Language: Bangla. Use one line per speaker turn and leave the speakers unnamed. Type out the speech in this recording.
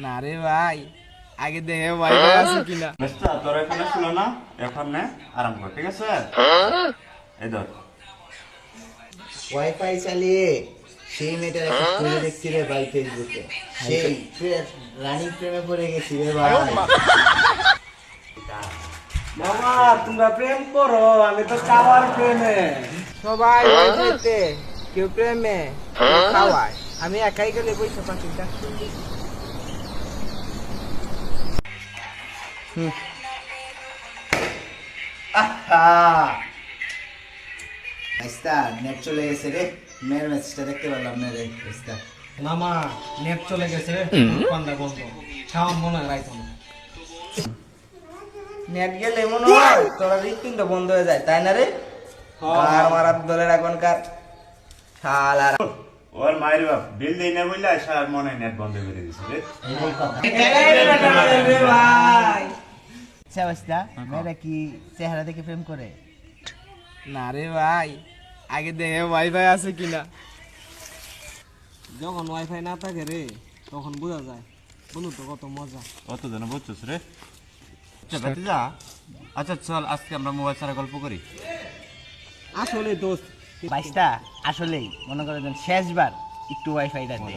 না রে ভাই, আগে দেখে ওয়াইফাই আছে কিনা।
বেস্তা তোর এখানে ছিল না, এখন নে আরাম কর, ঠিক আছে? এই ধর।
ওয়াইফাই চালিয়ে সেই মেয়েটার একটা ছবি দেখছি রে ভাই ফেসবুকে, সেই রানিং প্রেমে পড়ে গেছি রে ভাই।
মামা তোমরা প্রেম করো, আমি তো খাওয়ার প্রেমে।
সবাই ওয়াইফাইতে, কেউ প্রেমে, কেউ খাওয়ায়, আমি একাই গেলে বইসা পাখি ডাক শুনছি।
আইস্তা নেট চলে গেছে রে, মেয়ের মেসেজটা দেখতে পারলাম না রে আইস্তা।
মামা নেট চলে গেছে রে, পান্ডা বন্ধ, খাওয়া মনে হয় রাইতো না।
নেট গেলে মনে হয় তোরা হৃৎপিণ্ড বন্ধ হয়ে যায়, তাই না রে? আর মারার দলের এখনকার শালার
ওর মায়ের বাপ বিল দেই না বললে সার মনে নেট বন্ধ করে দিছে রে।
ভাই।
আচ্ছা আইস্তা, মেয়েরা কি চেহারা দেখে প্রেম করে?
না রে ভাই, আগে দেখে ওয়াইফাই আছে কিনা।
যখন ওয়াইফাই না থাকে রে, তখন বোঝা যায় বলু তো কত মজা।
অত জন বুঝছিস রে? যা আচ্ছা চল আজকে আমরা মোবাইল ছাড়া গল্প করি।
আসলে দোস্ত
বাইস্তা আসলেই মনে করেন শেষবার একটু ওয়াইফাইটা দে।